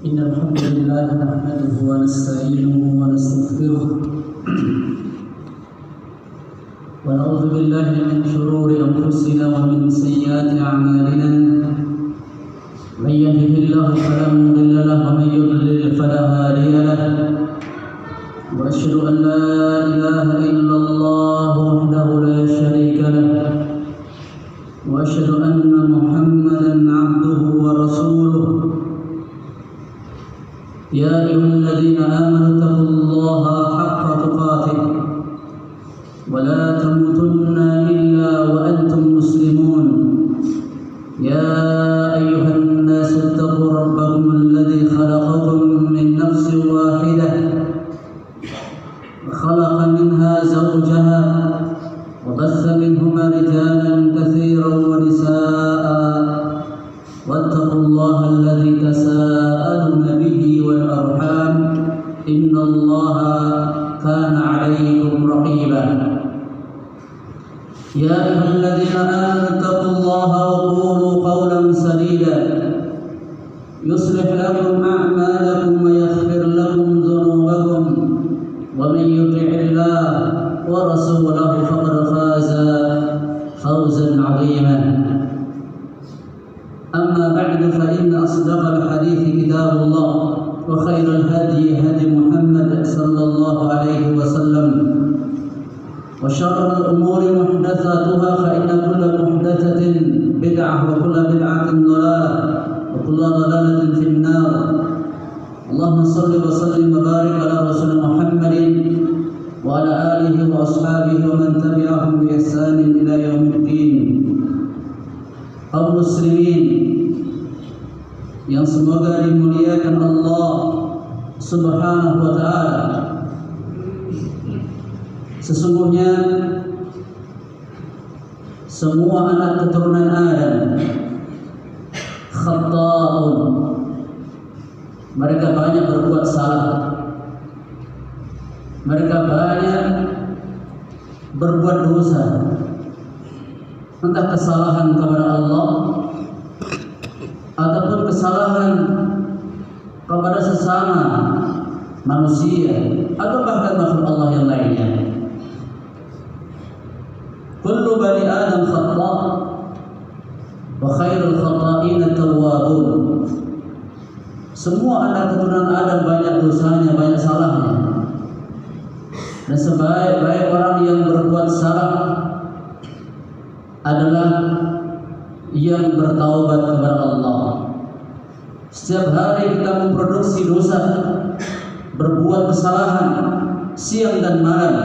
إن الحمد لله نحمده ونستعينه ونستغفره ونعوذ بالله من شرور أنفسنا ومن سيئات أعمالنا من يهده الله فلا مضل له ومن يضلل فلا هادي له وأشهد أن لا إله إلا الله وحده لا شريك له وأشهد أن محمدا عبده ورسوله يا أيها الذين آمنوا اتقوا الله حق تقاته ولا تموتن إلا وأنتم مسلمون يا أيها الناس اتقوا ربكم الذي خلقكم من نفس واحدة وخلق منها زوجها وبث منهما رجالا كثيرا ونساء واتقوا الله الذي تساءلون به والأرحام إن الله كان عليكم رقيبا يا أيها الذين آمنوا اتقوا الله وقولوا قولا سديدا يصلح لكم أعمالكم ويغفر لكم ذنوبكم ومن يطع الله ورسوله فقد فاز فوزا عظيما أما بعد فإن أصدق الحديث كتاب الله وخير الهدي هدي محمد صلى الله عليه وسلم وشر الأمور محدثاتها فإن كل محدثة بدعة وكل بدعة ضلالة وكل ضلالة في النار اللهم صل وسلم وبارك على رسول محمد وعلى آله وأصحابه ومن تبعهم بإحسان إلى يوم الدين. Kaum muslimin yang semoga dimuliakan Allah Subhanahu wa taala. Sesungguhnya semua anak keturunan Adam khata'un. Mereka banyak berbuat salah. Mereka banyak berbuat dosa. Entah kesalahan kepada Allah ataupun kesalahan kepada sesama manusia atau bahkan makhluk Allah yang lainnya. Kullu bani Adam khata' wa khairul khata'ina tawwabun. Semua anak keturunan Adam banyak dosanya, banyak salahnya. Dan sebaik-baik orang yang berbuat salah adalah yang bertaubat kepada Allah. Setiap hari kita memproduksi dosa, berbuat kesalahan siang dan malam.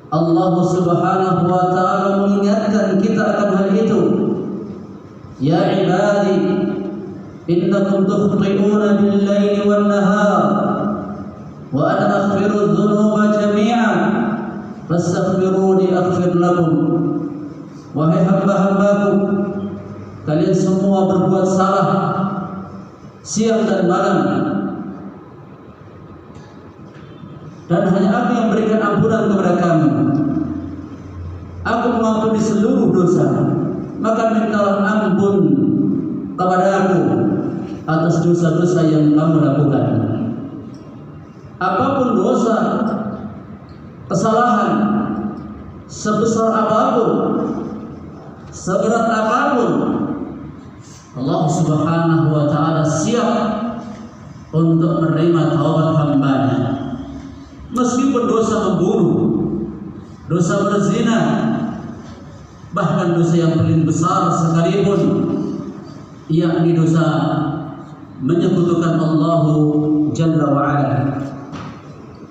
Allah Subhanahu wa taala mengingatkan kita akan hal itu. Ya ibadi, innakum tukhti'una bil-laili wan-nahar wa ana aghfiru dzunuba jami'an fastaghfiruni aghfir lakum. Wahai hamba-hambaku, kalian semua berbuat salah siang dan malam, dan hanya aku yang berikan ampunan kepada kamu. Aku mengampuni seluruh dosa, maka mintalah ampun kepada aku atas dosa-dosa yang kamu lakukan. Apapun dosa, kesalahan, sebesar apapun, seberat apapun, Allah Subhanahu wa taala siap untuk menerima taubat hamba-Nya. Meskipun dosa membunuh, dosa berzina, bahkan dosa yang paling besar sekalipun, yakni dosa menyekutukan Allah Jalla wa Ala.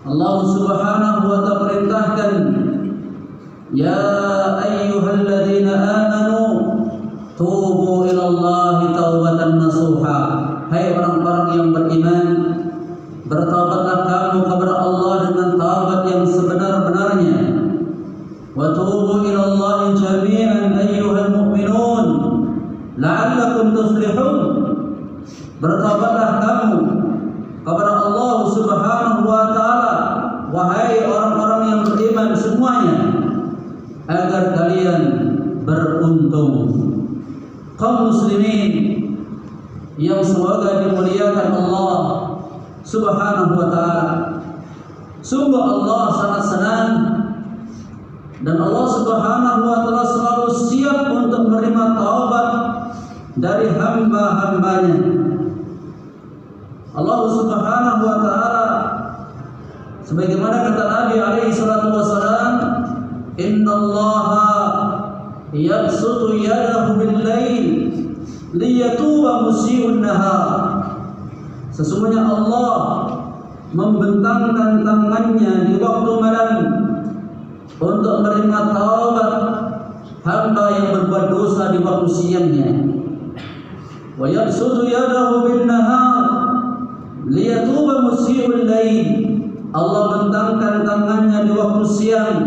Allah Subhanahu wa taala perintahkan, ya ayyuhalladzina amanu tubu ilallahi taubatan nasuha. Hai orang-orang yang beriman, bertaubatlah kamu kepada Allah dengan taubat yang sebenar-benarnya. Wa tubu ilallahi jami'an ayyuhal mu'minun la'allakum tuflihun. Bertaubatlah kamu kepada Allah Subhanahu wa taala, wahai orang-orang yang beriman semuanya, agar kalian beruntung. Kaum muslimin yang semoga dimuliakan Allah Subhanahu wa ta'ala. Sungguh Allah sangat senang dan Allah Subhanahu wa ta'ala selalu siap untuk menerima taubat dari hamba-hambanya. Allah Subhanahu wa ta'ala sebagaimana kata Nabi alaihi salatu wasalam, innallaha yabsutu yadahu bil-lail liyatuba musii'un nahar. Sesungguhnya Allah membentangkan tangannya di waktu malam untuk menerima taubat hamba yang berbuat dosa di waktu siangnya. Wa yabsutu yadahu bin-nahar liyatuba musii'ul lail. Allah bentangkan tangannya di waktu siang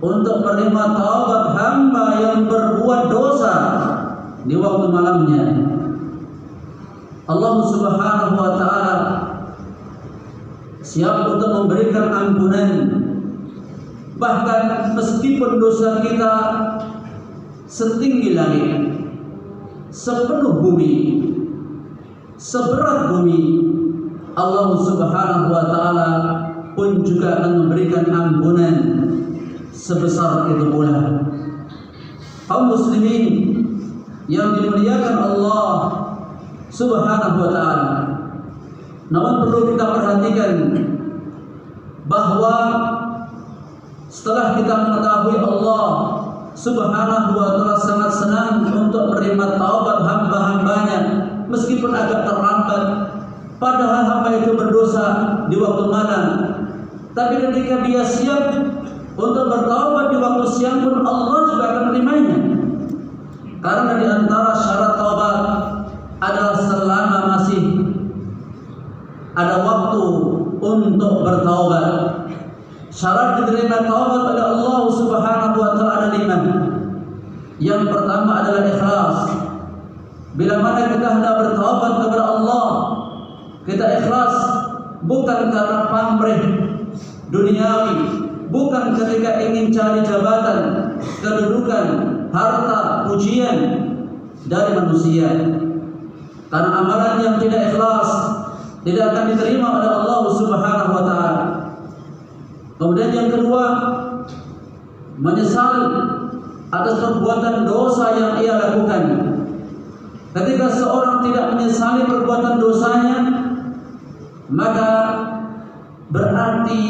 untuk menerima taubat hamba yang berbuat dosa di waktu malamnya. Allah Subhanahu wa ta'ala siap untuk memberikan ampunan, bahkan meskipun dosa kita setinggi langit, sepenuh bumi, seberat bumi, Allah Subhanahu wa ta'ala pun juga akan memberikan ampunan sebesar itu pula. Kaum muslimin yang dimuliakan Allah Subhanahu wa ta'ala, namun perlu kita perhatikan bahwa setelah kita mengetahui Allah Subhanahu wa ta'ala sangat senang untuk menerima taubat hamba-hambanya meskipun agak terlambat, padahal hamba itu berdosa di waktu malam, tapi ketika dia siap untuk bertaubat di waktu siang pun Allah juga akan menerimanya. Karena di antara syarat taubat adalah selama masih ada waktu untuk bertaubat. Syarat diterima taubat oleh Allah Subhanahu wa ta'ala ada 5. Yang pertama adalah ikhlas. Bila mana kita hendak bertaubat kepada Allah, kita ikhlas bukan karena pamrih duniawi, bukan ketika ingin cari jabatan, kedudukan, harta, pujian dari manusia. Karena amalan yang tidak ikhlas tidak akan diterima oleh Allah Subhanahu wa ta'ala. Kemudian yang kedua, menyesal atas perbuatan dosa yang ia lakukan. Ketika seorang tidak menyesali perbuatan dosanya, maka berarti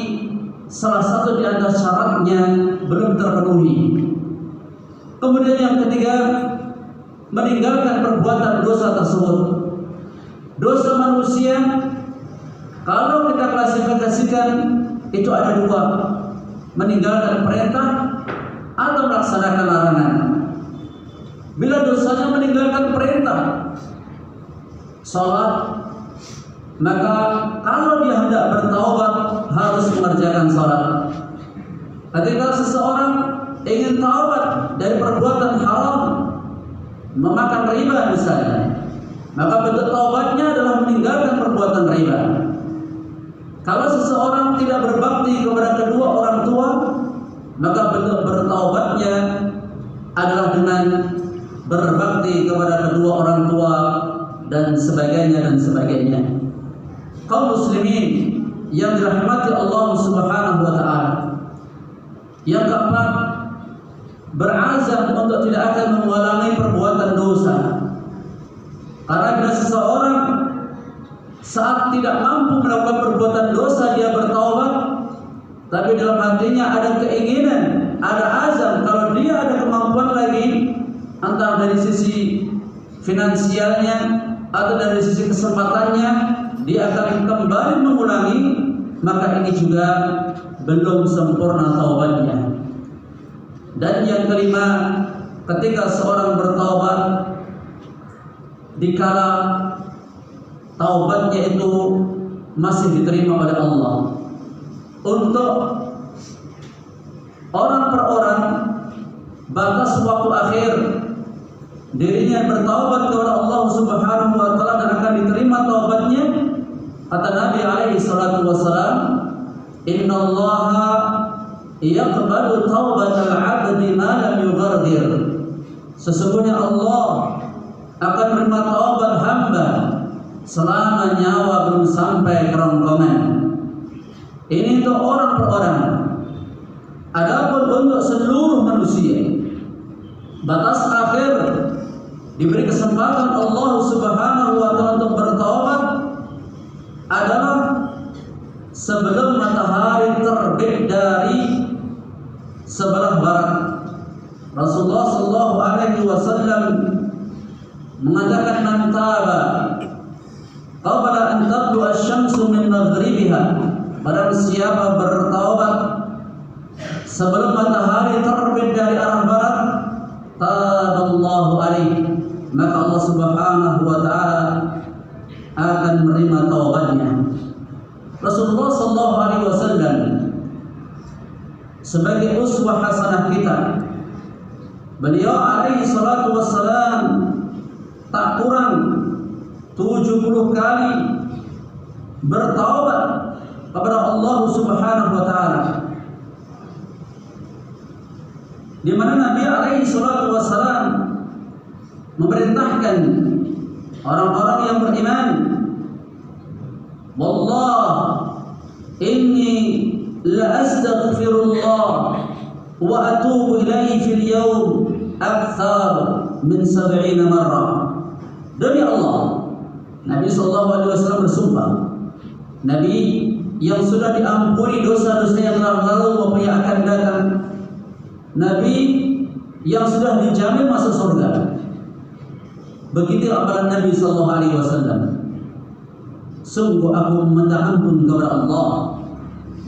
salah satu di antara syaratnya belum terpenuhi. Kemudian yang ketiga, meninggalkan perbuatan dosa tersebut. Dosa manusia kalau kita klasifikasikan itu ada 2, meninggalkan perintah atau melaksanakan larangan. Bila dosanya meninggalkan perintah, salat, maka kalau dia hendak bertaubat harus mengerjakan salat. Ketika seseorang ingin taubat dari perbuatan haram, memakan riba misalnya, maka bentuk taubatnya adalah meninggalkan perbuatan riba. Kalau seseorang tidak berbakti kepada kedua orang tua, maka bentuk bertaubatnya adalah dengan berbakti kepada kedua orang tua dan sebagainya. Kaum muslimin yang dirahmati Allah Subhanahu wa ta'ala. Yang keempat, berazam untuk tidak akan mengulangi perbuatan dosa. Karena bila seseorang saat tidak mampu melakukan perbuatan dosa dia bertaubat, tapi dalam hatinya ada keinginan, ada azam, kalau dia ada kemampuan lagi, entah dari sisi finansialnya atau dari sisi kesempatannya, dia akan kembali mengulangi, maka ini juga belum sempurna taubatnya. Dan yang kelima, ketika seorang bertaubat dikala taubatnya itu masih diterima oleh Allah. Untuk orang per orang, batas waktu akhir dirinya bertaubat kepada Allah Subhanahu wa ta'ala dan akan diterima taubatnya. Kata Nabi alaihi salatu wassalam, innallaha yaqbalu taubatal 'abdi ma lam yughargir. Sesungguhnya Allah akan menerima taubat hamba selama nyawa belum sampai kerongkongan. Ini untuk orang per orang. Adapun untuk seluruh manusia, batas akhir diberi kesempatan Allah Subhanahu wa taala untuk bertaubat adalah sebelum matahari terbit dari sebelah barat. Rasulullah sallallahu alaihi wasallam mengatakan, man taba qabla an tatlu asy-syamsu min maghribiha, barang siapa bertaubat sebelum matahari terbit dari arah barat, taballahu alaihi, maka Allah Subhanahu wa taala akan menerima taubatnya. Rasulullah sallallahu alaihi wasallam sebagai uswah hasanah kita, beliau alaihi salatu wassalam tak kurang 70 kali bertaubat kepada Allah Subhanahu wa taala, di mana Nabi alaihi salatu wassalam memerintahkan orang-orang yang beriman, wallah inni la astaghfirullah wa atubu ilaihi fil yawm akthar min 70 marrah. Demi Allah, Nabi sallallahu alaihi wasallam bersumpah, Nabi yang sudah diampuni dosa-dosa yang telah lalu maupun yang akan datang, Nabi yang sudah dijamin masuk surga. Begitu amalan Nabi sallallahu alaihi wasallam. Sungguh aku meminta ampun kepada Allah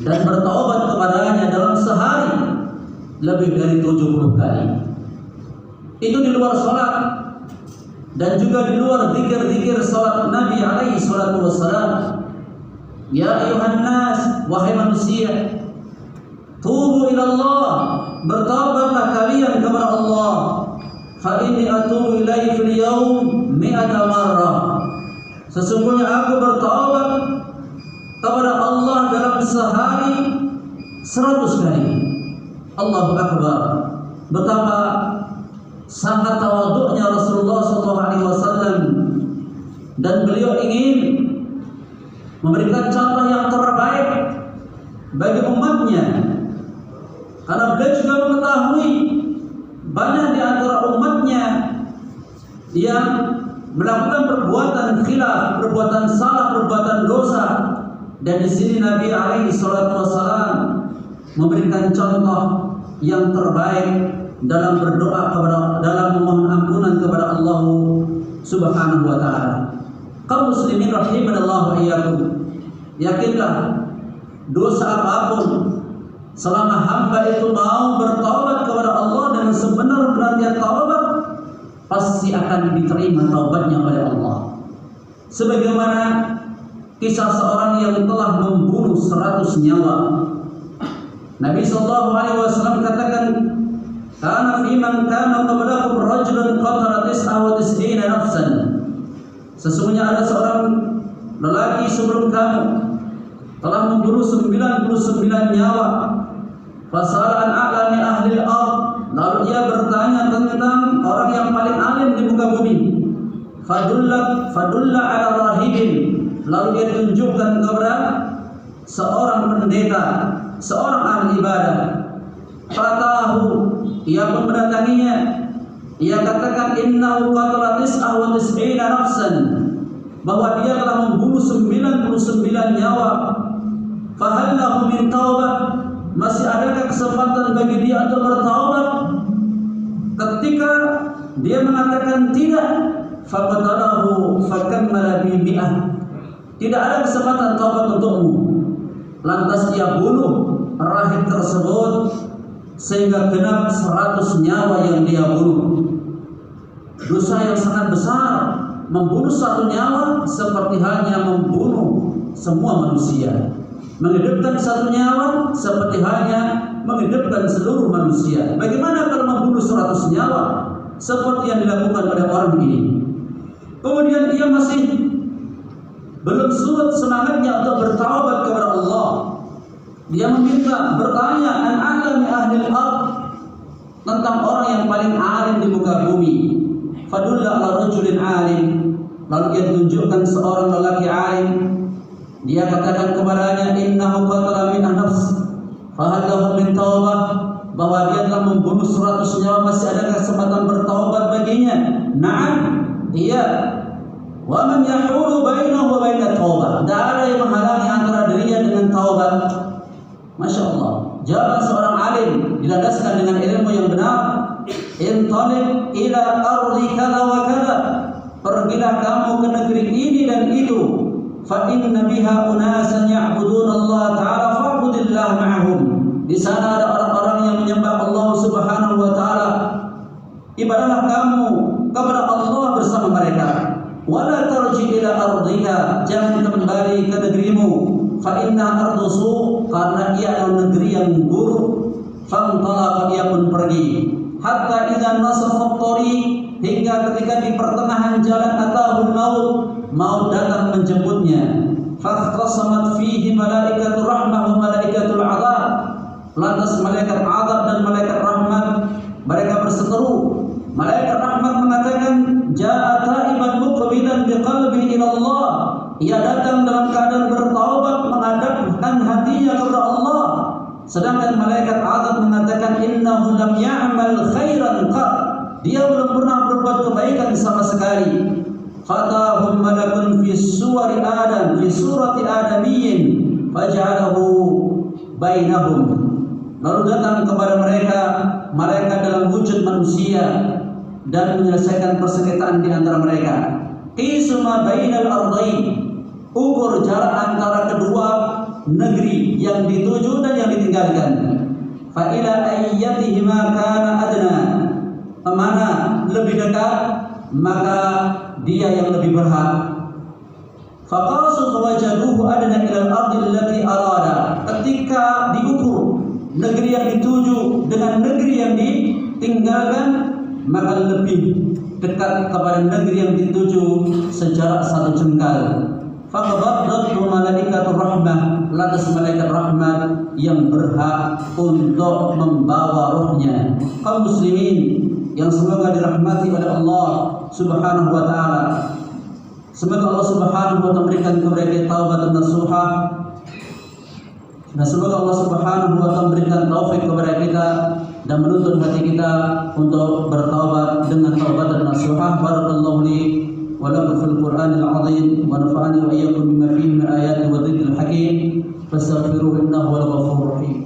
dan bertaubat kepadanya dalam sehari lebih dari 70 kali. Itu di luar salat dan juga di luar zikir-zikir salat Nabi alaihi salatu wassalam. Ya ayuhan nas, wahai manusia, tubu ila Allah, bertaubatlah kalian kepada Allah. Fa inni atubu ilaihi fil yawm 100 marrah. Sesungguhnya aku bertaubat kepada Allah dalam sehari 100 kali. Allahu akbar. Betapa sangat tawaduknya Rasulullah SAW, dan beliau ingin memberikan contoh yang terbaik bagi umatnya, karena beliau juga mengetahui banyak di antara umatnya yang melakukan perbuatan khilaf, perbuatan salah, perbuatan dosa, dan di sini Nabi alaihi salatu wassalam memberikan contoh yang terbaik dalam berdoa dalam memohon ampunan kepada Allah Subhanahu wa taala. Kaum muslimin rahimanallahu wa iyyakum, yakinlah dosa apapun selama hamba itu mau bertaubat kepada Allah dengan sebenar-benarnya taubat, pasti akan diterima taubatnya oleh Allah. Sebagaimana kisah seorang yang telah membunuh 100 nyawa. Nabi sallallahu alaihi wasallam katakan, kana fi man kana qablakum rajulun qatala 99 nafsan. Sesungguhnya ada seorang lelaki sebelum kamu telah membunuh 99 nyawa. Fasala an a'lami ahli al-ard, lalu ia bertanya tentang orang yang paling alim di muka bumi. Fadulla ala rahibin, lalu dia ditunjukkan kepada seorang pendeta, seorang ahli ibadah. Fatahu, ia pun mendatanginya. Ia katakan, innahu qatala 99 nafsan, bahwa dia telah membunuh 99 nyawa. Fahal lahu min taubah, masih adakah kesempatan bagi dia untuk bertaubat? Ketika dia mengatakan tidak, faqatalahu fakammala bi mi'ah, tidak ada kesempatan taubat untukmu. Lantas dia bunuh rahib tersebut sehingga genap 100 nyawa yang dia bunuh. Dosa yang sangat besar, membunuh 1 nyawa seperti halnya membunuh semua manusia. Menghidupkan 1 nyawa seperti halnya menghidupkan seluruh manusia. Bagaimana kalau membunuh 100 nyawa seperti yang dilakukan oleh orang ini? Kemudian dia masih belum surut semangatnya untuk bertaubat kepada Allah. Dia meminta, bertanya, an a'lami ahli al-ard, tentang orang yang paling alim di muka bumi. Fadulla ala rajulin alim, lalu dia tunjukkan seorang lelaki alim. Dia katakan kepadanya, innahu qatala min nafs fahal lahu min taubah, bahwa dia telah membunuh 100 nyawa, masih ada kesempatan bertaubat baginya. Na'am, iya. Wa man yahulu bainahu wa bainat taubah, tidak ada yang menghalangi antara dirinya dengan taubat. Masya Allah, jawaban seorang alim dilandaskan dengan ilmu yang benar. Intalib ila ardi kada wa kada, pergilah kamu ke negeri ini dan itu. Fa inna biha unasan ya'budun Allah Ta'ala fa'budillah ma'ahum. Di sana ada orang-orang yang menyembah Allah Subhanahu wa Ta'ala. Ibadahlah kamu kepada Allah bersama mereka. Wala tarji ila ardiha, jangan kembali ke negerimu. Fa inna ardu su, karena ia adalah negeri yang buruk. Fantalaqa, ia pun pergi. Hatta idza nasafa at-tariq, hingga ketika di pertengahan jalan atahul maut datang menjemputnya. Fakhtasamat fihi malaikatur rahmah wa malaikatul azab, lantas malaikat azab dan malaikat rahmat mereka berseteru. Malaikat rahmat mengatakan, jaa taiban muqbilan biqalbi ila Allah, ia datang dalam keadaan bertaubat, menghadapkan hatinya kepada Allah. Sedangkan malaikat azab mengatakan, innahu lam ya'mal khairan qat, dia belum pernah berbuat kebaikan sama sekali. Fatahum malakun fi surati Adam, fi surati adamiyyin, faj'alahu bainahum. Lalu datang kepada mereka malaikat dalam wujud manusia dan menyelesaikan persengketaan di antara mereka. Qisu ma bainal ardain, ukur jarak antara kedua negeri yang dituju dan yang ditinggalkan. Fa ila ayyatihima kana adna, mana lebih dekat maka dia yang lebih berhak. Faqasu wajaduhu adna ila al-ardi allati arada, ketika diukur negeri yang dituju dengan negeri yang ditinggalkan, maka lebih dekat kepada negeri yang dituju sejarak 1 jengkal. Faqabadat malaikatur rahmah, lantas malaikat rahmat yang berhak untuk membawa ruhnya. Kaum muslimin yang semoga dirahmati oleh Allah Subhanahu wa taala. Semoga Allah Subhanahu wa taala berikan kepada kita taubat dan nasuha. Dan semoga Allah Subhanahu wa taala berikan taufik kepada kita dan menuntun hati kita untuk bertaubat dengan taubat dan nasuha. Barakallahu li wa lakum fil Qur'anil 'azim wa nafa'ani wa iyyakum bima fihi min ayati wa dhikril hakim. Fastaghfiruhu innahu huwal ghafurur rahim.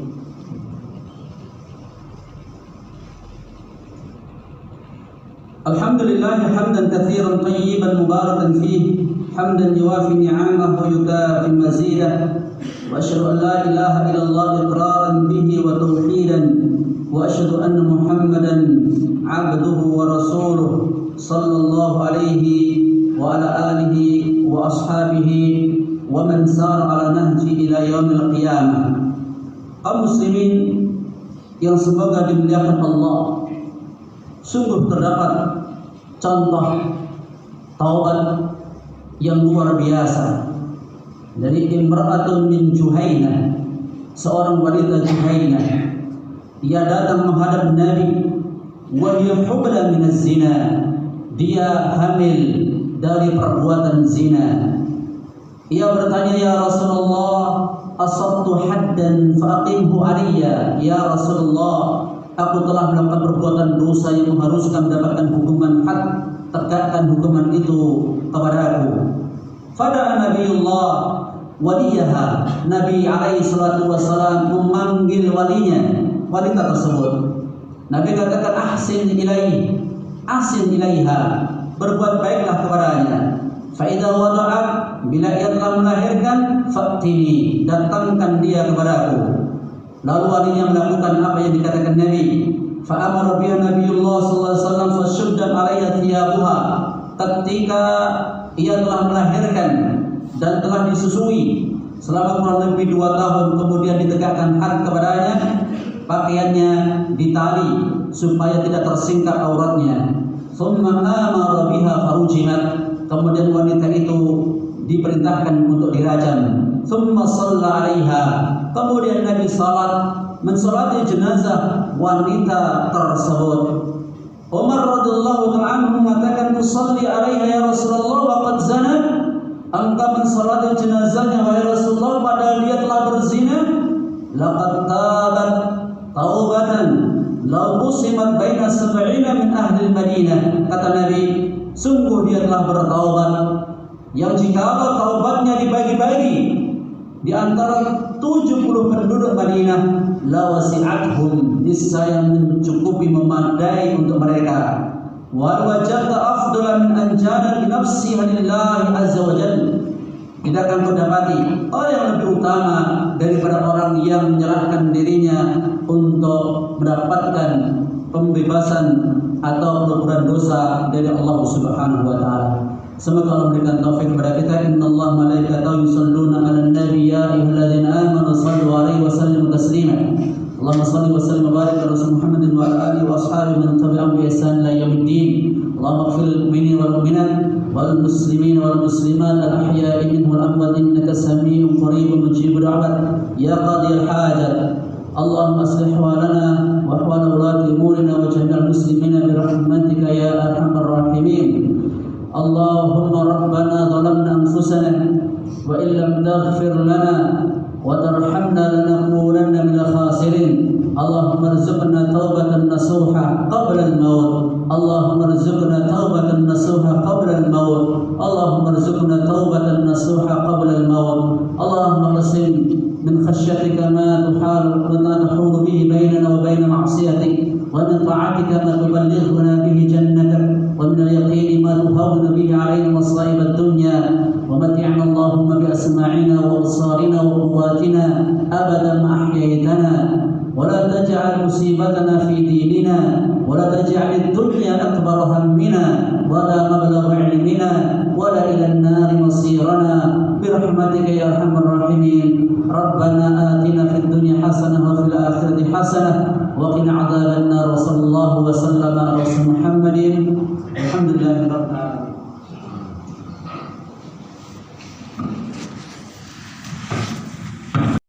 Alhamdulillah hamdan katsiran tayyiban mubarakan fihi, hamdan yuwafi ni'amahu wa yukafi mazidah. Wa asyhadu an la ilaha illallah iqraran bihi wa tauhidan, wa asyhadu anna Muhammadan 'abduhu wa rasuluh sallallahu alaihi wa ala alihi wa ashabihi wa man sara ala nahji ila yaumil qiyamah. Kaum muslimin yang semoga dimuliakan Allah, sungguh terdapat contoh taubat yang luar biasa dari imra'atun min Juhaina, seorang wanita Juhaina. Ia datang menghadap Nabi wa hiya hubla min az-zina, dia hamil dari perbuatan zina. Ia bertanya, ya Rasulullah, asabtu haddan faqimhu alayya. Ya Rasulullah, aku telah melakukan perbuatan dosa yang mengharuskan mendapatkan hukuman had, tegakkan hukuman itu kepadaku. Fada'a Nabiullah waliyaha, Nabi alaihi salatu wassalam memanggil walinya, wanita tersebut. Nabi katakan, ahsin ilaiha, berbuat baiklah kepadanya. Fa idza wada'at, bila ia telah melahirkan, fa'tini, datangkan dia kepadaku. Lalu walinya melakukan apa yang dikatakan Nabi. Fa amara biha Nabiullah sallallahu alaihi wasallam fasyuddat 'alayha thiyabuha, ketika ia telah melahirkan dan telah disusui selama kurang lebih 2 tahun, kemudian ditegakkan had kepadanya, pakaiannya ditali supaya tidak tersingkap auratnya. Thumma amara biha farujimat, kemudian wanita itu diperintahkan untuk dirajam. Thumma shalla 'alaiha, kemudian Nabi mensolati jenazah wanita tersebut. Umar radhiyallahu ta'ala anhu mengatakan, "Tusalli 'alaiha ya Rasulullah wa qad zanat?" Engkau mensalati jenazahnya wahai Rasulullah padahal dia telah berzina. Laqad tabat taubatan law qusimat baina sab'ina min ahli Madinah. Kata Nabi, sungguh dia telah bertaubat yang jikalau taubatnya dibagi-bagi di antara 70 penduduk Madinah, la wasi'athum, niscaya mencukupi, memadai untuk mereka. Wa wajadta afdala min anjana bi nafsiha lillahi azza wa jalla. Kita akan mendapati orang yang lebih utama daripada orang yang menyerahkan dirinya untuk mendapatkan pembebasan atau peleburan dosa dari Allah Subhanahu wa taala. Semoga Allah memberikan taufik kepada kita. Innallaha malaikatahu yusholluna 'alan nabi ya ayyuhalladzina amanu shallu 'alaihi wa sallimu taslima. Allahumma shalli wa sallim wa barik ala Muhammadin wa ala alihi wa ashabihi man tabi'ahum bi ihsan ila yaumiddin. Allahumma ighfir lil mu'minina wal mu'minat wal muslimina wal muslimat al ahya'i minhum wal amwat innaka samii'un qariibun mujibud da'wat ya qadiyal hajat. Allahumma aslih ahwalana wa ahwal ulati umurina wa jami'al muslimina bi rahmatika ya arhamar rahimin. Allahumma rabbana zalamna anfusana wa illam taghfir lana wa tarhamna lanakunanna minal khasirin. Allahumma arzuqna taubatan nasuha qabla al-maut. Allahumma arzuqna taubatan nasuha qabla al-maut. Allahumma arzuqna taubatan nasuha qabla al-maut. Allahumma qasim min khashyatika ma tahulu bihi bainana wa bain ma'siyatik, wa min ta'atika ma tuballighuna bihi jannatak, ومن اليقين ما تهون به علينا مصائب الدنيا ومتعنا اللهم بأسماعنا وأبصارنا وقواتنا أبدا ما أحييتنا ولا تجعل مصيبتنا في ديننا ولا تجعل الدنيا أكبر همنا ولا مبلغ علمنا ولا إلى النار مصيرنا برحمتك يا أرحم الراحمين. ربنا آتنا في الدنيا حسنة وفي الآخرة حسنة وقنا عذاب النار. وصلى الله وسلم على محمد